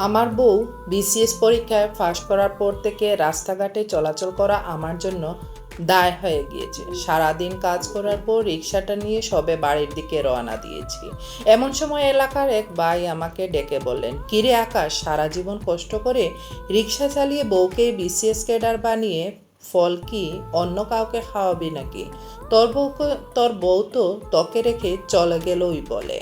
আমার বউ বিসিএস পরীক্ষায় পাশ করার পর থেকে রাস্তাঘাটে চলাচল করা আমার জন্য দায় হয়ে গিয়েছে। সারাদিন কাজ করার পর রিক্সাটা নিয়ে সবে বাড়ির দিকে রওনা দিয়েছি। এমন সময় এলাকার এক ভাই আমাকে ডেকে বললেন, কিরে আকাশ, সারা জীবন কষ্ট করে রিক্সা চালিয়ে বউকে বিসিএস ক্যাডার বানিয়ে ফল কি অন্য কাউকে খাওয়াবি নাকি? তোর বউ তো তোকে রেখে চলে গেলই বলে।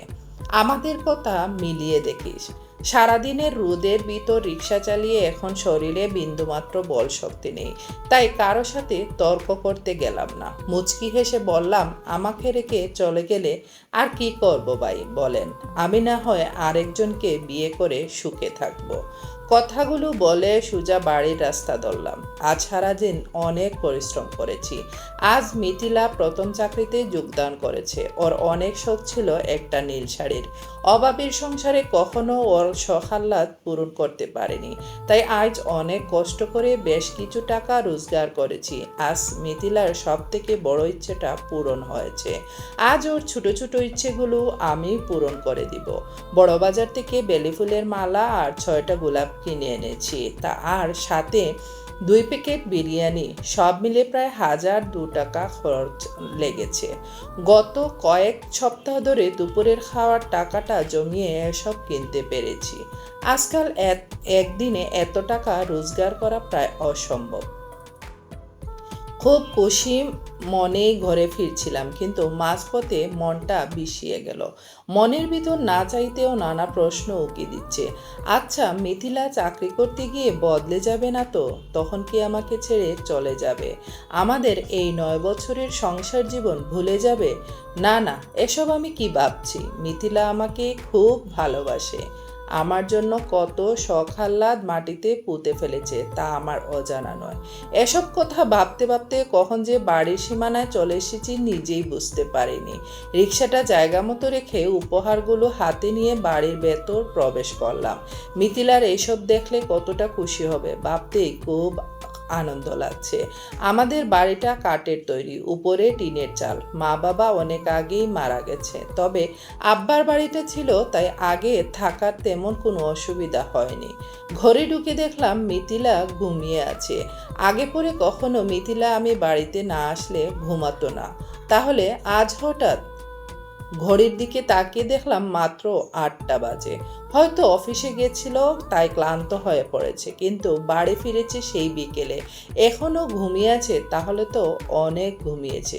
আমাদের কথা মিলিয়ে দেখিস। সারাদিনের রোদের ভিতর রিক্সা চালিয়ে এখন শরীরে বিন্দুমাত্র বল শক্তি নেই, তাই কারো সাথে তর্ক করতে গেলাম না। মুচকি হেসে বললাম, আমাকে রেখে চলে গেলে আর কি করব ভাই বলেন? আমি না হয় আরেকজনকে বিয়ে করে সুখে থাকবো। কথাগুলো বলে সোজা বাড়ির রাস্তা ধরলাম। আজ সারাদিন অনেক পরিশ্রম করেছি। আজ মিথিলা প্রথম চাকরিতে যোগদান করেছে। ওর অনেক শখ ছিল একটা নীল শাড়ির। অভাবের সংসারে কখনো ওর শখ-আহ্লাদ পূরণ করতে পারেনি, তাই আজ অনেক কষ্ট করে বেশ কিছু টাকা রোজগার করেছি। আজ মিথিলার সব থেকে বড় ইচ্ছেটা পূরণ হয়েছে। আজ ওর ছোট ছোট ইচ্ছেগুলো আমি পূরণ করে দিব। বড় বাজার থেকে বেলি ফুলের মালা আর 6টা গোলাপ কিনে এনেছি, তা আর সাথে 2 প্যাকেট বিরিয়ানি, সব মিলে প্রায় 1002 টাকা খরচ লেগেছে। গত কয়েক সপ্তাহ ধরে দুপুরের খাওয়ার টাকাটা জমিয়ে এসব কিনতে পেরেছি। আজকাল একদিনে এত টাকা রোজগার করা প্রায় অসম্ভব। খুব খুশি মনে ঘরে ফিরছিলাম, কিন্তু মাঝপথে মনটা বিষিয়ে গেল। মনের ভিতর না চাইতেও নানা প্রশ্ন উকি দিচ্ছে। আচ্ছা, মিথিলা চাকরি করতে গিয়ে বদলে যাবে না তো? তখন কি আমাকে ছেড়ে চলে যাবে? আমাদের এই 9 বছরের সংসার জীবন ভুলে যাবে? না না, এসব আমি কি ভাবছি? মিথিলা আমাকে খুব ভালোবাসে। আমার জন্য কত শখ-আহ্লাদ মাটিতে পুঁতে ফেলেছে তা আমার অজানা নয়। এসব কথা ভাবতে ভাবতে কখন যে বাড়ির সীমানায় চলে এসেছি নিজেই বুঝতে পারিনি। রিক্সাটা জায়গা মতো রেখে উপহারগুলো হাতে নিয়ে বাড়ির ভেতর প্রবেশ করলাম। মিথিলার এইসব দেখলে কতটা খুশি হবে ভাবতেই খুব আনন্দ লাগছে। আমাদের বাড়িটা কাঠের তৈরি, উপরে টিনের চাল। মা বাবা অনেক আগেই মারা গেছে, তবে আব্বার বাড়িটা ছিল, তাই আগে থাকার তেমন কোনো অসুবিধা হয়নি। ঘরে ঢুকে দেখলাম মিথিলা ঘুমিয়ে আছে। আগে পরে কখনো মিথিলা আমি বাড়িতে না আসলে ঘুমাতো না, তাহলে আজ হঠাৎ? ঘড়ির দিকে তাকিয়ে দেখলাম মাত্র 8টা বাজে। হয়তো অফিসে গেছিল তাই ক্লান্ত হয়ে পড়েছে, কিন্তু বাড়ি ফিরেছে সেই বিকেলে। এখনো ঘুমিয়ে আছে, তাহলে তো অনেক ঘুমিয়েছে।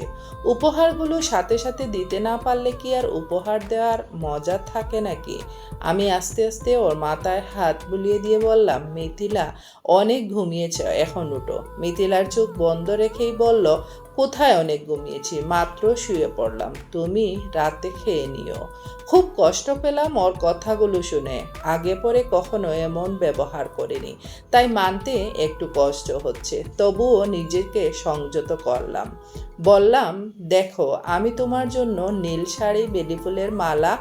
উপহারগুলো সাথে সাথে দিতে না পারলে কি আর উপহার দেওয়ার মজা থাকে নাকি? আমি আস্তে আস্তে ওর মাথায় হাত বুলিয়ে দিয়ে বললাম, মিথিলা অনেক ঘুমিয়েছে, এখন উঠো। মিথিলার চোখ বন্ধ রেখেই বলল, কোথায় অনেক ঘুমিয়েছি, মাত্র শুয়ে পড়লাম, তুমি রাতে খেয়ে নিও। খুব কষ্ট পেলাম ওর কথাগুলো শুনে। আগে পরে কখনো এমন ব্যবহার করিনি, তাই মানতে একটু কষ্ট হচ্ছে। তবুও নিজেকে সংযত করলাম। বললাম, দেখো, আমি তোমার জন্য নীল শাড়ি, বেলি ফুলের মালা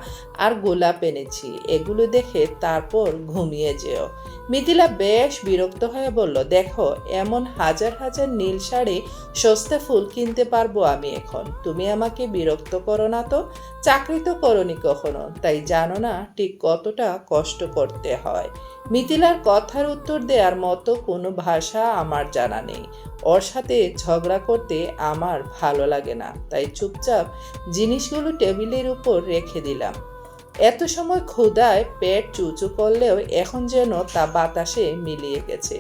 আর গোলাপ এনেছি। এগুলো দেখে তারপর ঘুমিয়ে যেও। মিথিলা বেশ বিরক্ত হয়ে বলল, দেখো, এমন হাজার হাজার নীল শাড়ি, সস্তা ফুল কিনতে পারবো আমি এখন? তুমি আমাকে বিরক্ত করো না তো। চাকরি তো করনি কখনো, তাই জানো না ঠিক কতটা কষ্ট করতে হয়। মিথিলার কথার উত্তর দেওয়ার মতো কোনো ভাষা আমার জানা নেই। ওর সাথে ঝগড়া করতে আমার ভালো লাগে না, তাই চুপচাপ জিনিসগুলো টেবিলের উপর রেখে দিলাম। এত সময় ক্ষুধায় পেট চুচু করলেও এখন যেন তা বাতাসে মিলিয়ে গেছে।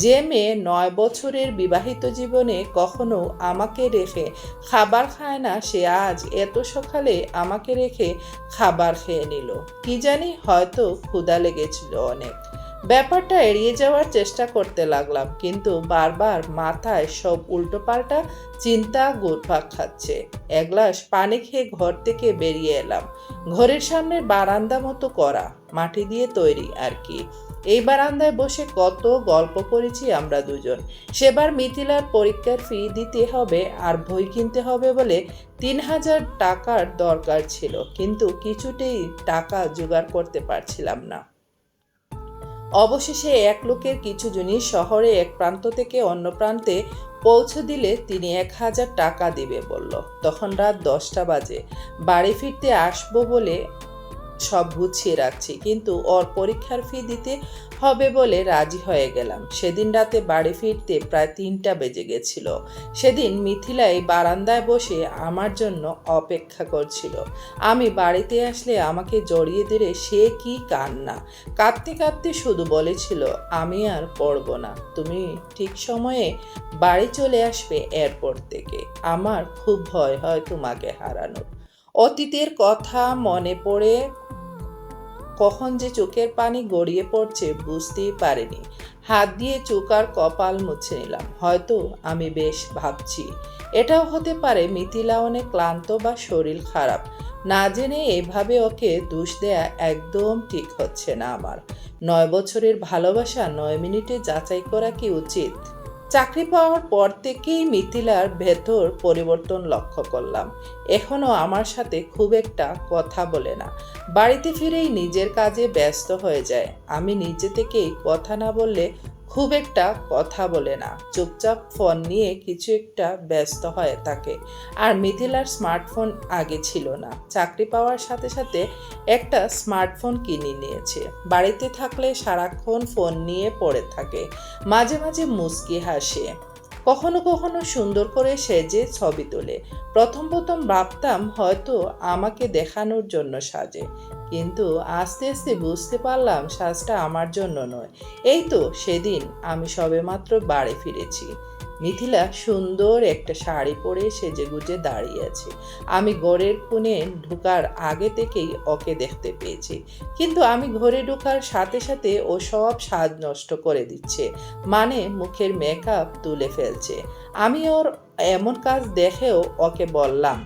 যে মেয়ে 9 বছরের বিবাহিত জীবনে কখনো আমাকে রেখে খাবার খায় না, সে আজ এত সকালে আমাকে রেখে খাবার খেয়ে নিল। কি জানি, হয়তো ক্ষুধা লেগেছিল অনেক। ব্যাপারটা এড়িয়ে যাওয়ার চেষ্টা করতে লাগলাম, কিন্তু বারবার মাথায় সব উল্টোপাল্টা চিন্তা ঘুরপাক খাচ্ছে। 1 গ্লাস পানি খেয়ে ঘর থেকে বেরিয়ে এলাম। ঘরের সামনে বারান্দা মতো করা, মাটি দিয়ে তৈরি আর কি। এই বারান্দায় বসে কত গল্প করেছি আমরা দুজন। সেবার মিথিলার পরীক্ষার ফি দিতে হবে আর বই কিনতে হবে বলে 3000 টাকার দরকার ছিল, কিন্তু কিছুতেই টাকা জোগাড় করতে পারছিলাম না। অবশেষে এক লোকের কিছু জিনিস শহরে এক প্রান্ত থেকে অন্য প্রান্তে পৌঁছে দিলে তিনি 1000 টাকা দিবে বলল। তখন রাত 10টা বাজে। বাড়ি ফিরতে আসবো বলে সব গুছিয়ে রাখছি, কিন্তু ওর পরীক্ষার ফি দিতে হবে বলে রাজি হয়ে গেলাম। সেদিন রাতে বাড়ি ফিরতে প্রায় 3টা বেজে গেছিল। সেদিন মিথিলাই বারান্দায় বসে আমার জন্য অপেক্ষা করছিল। আমি বাড়িতে আসলে আমাকে জড়িয়ে ধরে সে কি কান্না! কাঁদতে কাঁদতে শুধু বলেছিল, আমি আর পড়ব না, তুমি ঠিক সময়ে বাড়ি চলে আসবে এয়ারপোর্ট থেকে। আমার খুব ভয় হয় তোমাকে হারানোর। অতীতের কথা মনে পড়ে কখন যে চোখের পানি গড়িয়ে পড়ছে বুঝতেই পারিনি। হাত দিয়ে চোখ আর কপাল মুছে নিলাম। হয়তো আমি বেশ ভাবছি, এটাও হতে পারে মিথিলা অনেক ক্লান্ত বা শরীর খারাপ। না জেনে এভাবে ওকে দোষ দেয়া একদম ঠিক হচ্ছে না আমার। 9 বছরের ভালোবাসা 9 মিনিটে যাচাই করা কি উচিত? চাকরি পাওয়ার পর থেকেই মিথিলার ভেতর পরিবর্তন লক্ষ্য করলাম। এখনও আমার সাথে খুব একটা কথা বলে না। বাড়িতে ফিরেই নিজের কাজে ব্যস্ত হয়ে যায়। আমি নিজে থেকেই কথা না বললে খুব একটা কথা বলে না। চুপচাপ ফোন নিয়ে কিছু একটা ব্যস্ত হয়ে থাকে। আর মিথিলার স্মার্টফোন আগে ছিল না। চাকরি পাওয়ার সাথে সাথে একটা স্মার্টফোন কিনে নিয়েছে। বাড়িতে থাকলে সারাক্ষণ ফোন নিয়ে পড়ে থাকে। মাঝে মাঝে মুচকি হাসে, কখনো কখনো সুন্দর করে সেজে ছবি তোলে। প্রথম প্রথম ভাবতাম হয়তো আমাকে দেখানোর জন্য সাজে, কিন্তু আস্তে আস্তে বুঝতে পারলাম সাজটা আমার জন্য নয়। এই তো সেদিন আমি সবেমাত্র বাড়ি ফিরেছি। মিথিলা সুন্দর একটা শাড়ি পরে সেজেগুজে দাঁড়িয়ে আছে। আমি ঘরের কোণে ঢোকার আগে থেকেই ওকে দেখতে পেয়েছি, কিন্তু আমি ঘরে ঢোকার সাথে সাথে ও সব সাজ নষ্ট করে দিচ্ছে। মানে মুখের মেকআপ তুলে ফেলছে। আমি ওর এমন কাজ দেখেও ওকে বললাম,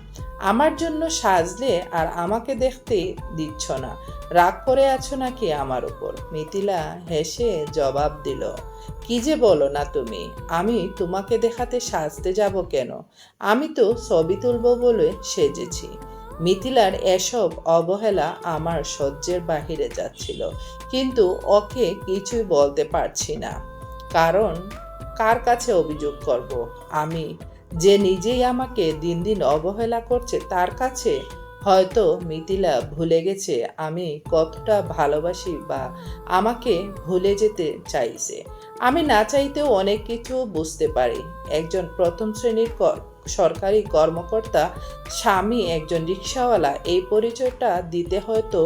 আমার জন্য সাজলে আর আমাকে দেখতে দিচ্ছ না, রাগ করে আছো নাকি আমার উপর? মিথিলা হেসে জবাব দিল, কি যে বলো না তুমি, আমি তোমাকে দেখাতে সাজতে যাব কেন? আমি তো ছবি তুলবো বলে সেজেছি। মিথিলার এসব অবহেলা আমার সহ্যের বাহিরে যাচ্ছিল, কিন্তু ওকে কিছুই বলতে পারছি না। কারণ কার কাছে অভিযোগ করব? আমি যে নিজেই আমাকে দিন দিন অবহেলা করছে তার কাছে? হয়তো মিথিলা ভুলে গেছে আমি কতটা ভালোবাসি, বা আমাকে ভুলে যেতে চাইছে। আমি না চাইতেও অনেক কিছু বুঝতে পারি। একজন প্রথম শ্রেণীর সরকারি কর্মকর্তা, স্বামী একজন রিকশাওয়ালা, এই পরিচয়টা দিতে হয়তো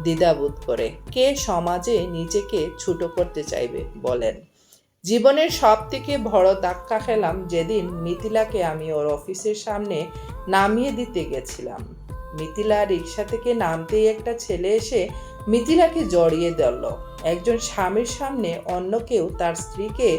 দ্বিধাবোধ করে। কে সমাজে নিজেকে ছোট করতে চাইবে বলেন? জীবনের সব থেকে বড় ধাক্কা খেলাম যেদিন মিথিলাকে আমি ওর অফিসের সামনে নামিয়ে দিতে গেছিলাম। মিথিলা রিক্সা থেকে নামতেই একটা ছেলে এসে মিথিলাকে জড়িয়ে ধরল। একজন স্বামীর সামনে অন্য কেউ তার স্ত্রীকে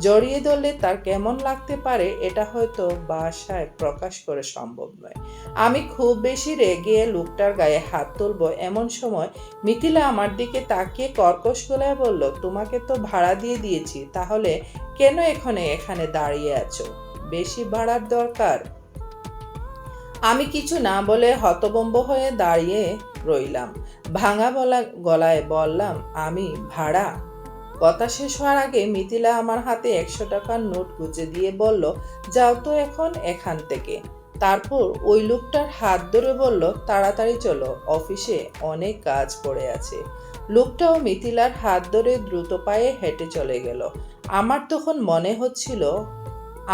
জড়িয়ে ধরলে তার কেমন লাগতে পারে এটা হয়তো ভাষায় প্রকাশ করে সম্ভব নয়। আমি খুব বেশি রেগে লোকটার গায়ে হাত তুলব এমন সময় মিথিলা আমার দিকে তাকিয়ে কর্কশ গলায় বলল, তোমাকে তো ভাড়া দিয়ে দিয়েছি, তাহলে কেন এখানে দাঁড়িয়ে আছো? বেশি ভাড়ার দরকার? আমি কিছু না বলে হতভম্ব হয়ে দাঁড়িয়ে রইলাম। ভাঙা গলায় বললাম, আমি ভাড়া? কথা শেষ হওয়ার আগে মিথিলা আমার হাতে 100 টাকার নোট গুঁজে দিয়ে বলল, যাও তো এখন এখান থেকে। তারপর ওই লোকটার হাত ধরে বলল, তাড়াতাড়ি চলো, অফিসে অনেক কাজ পড়ে আছে। লোকটাও মিথিলার হাত ধরে দ্রুত পায়ে হেঁটে চলে গেল। আমার তখন মনে হচ্ছিল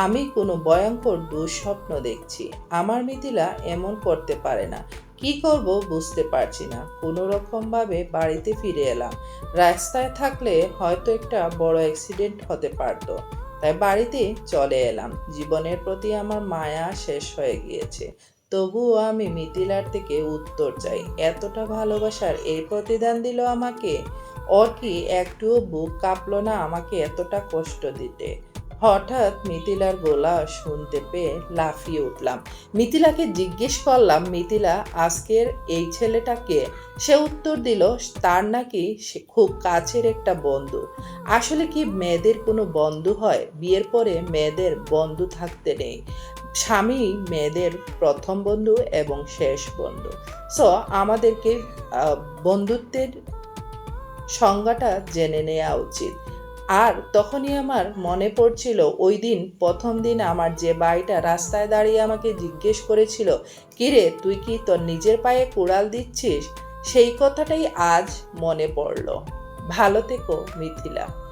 আমি কোনো ভয়ঙ্কর দুঃস্বপ্ন দেখছি। আমার মিথিলা এমন করতে পারে না। কি করব বুঝতে পারছি না। কোনো রকমভাবে বাড়িতে ফিরে এলাম। রাস্তায় থাকলে হয়তো একটা বড় অ্যাক্সিডেন্ট হতে পারতো, তাই বাড়িতে চলে এলাম। জীবনের প্রতি আমার মায়া শেষ হয়ে গিয়েছে। তবুও আমি মিথিলার থেকে উত্তর চাই। এতটা ভালোবাসার এই প্রতিদান দিল আমাকে। ওর কি একটুও বুক কাঁপলো না আমাকে এতটা কষ্ট দিতে? হঠাৎ মিথিলার গলা শুনতে পেয়ে লাফিয়ে উঠলাম। মিথিলাকে জিজ্ঞেস করলাম, মিথিলা, আজকের এই ছেলেটাকে? সে উত্তর দিল, তার নাকি সে খুব কাছের একটা বন্ধু। আসলে কি মেয়েদের কোনো বন্ধু হয়? বিয়ের পরে মেয়েদের বন্ধু থাকতে নেই। স্বামী মেয়েদের প্রথম বন্ধু এবং শেষ বন্ধু। সো আমাদেরকে বন্ধুত্বের সংজ্ঞাটা জেনে নেওয়া উচিত। আর তখনই আমার মনে পড়ছিল ওই দিন, প্রথম দিন আমার যে ভাইটা রাস্তায় দাঁড়িয়ে আমাকে জিজ্ঞেস করেছিল, কিরে তুই কি তোর নিজের পায়ে কুড়াল দিচ্ছিস? সেই কথাটাই আজ মনে পড়ল। ভালো থেকো মিথিলা।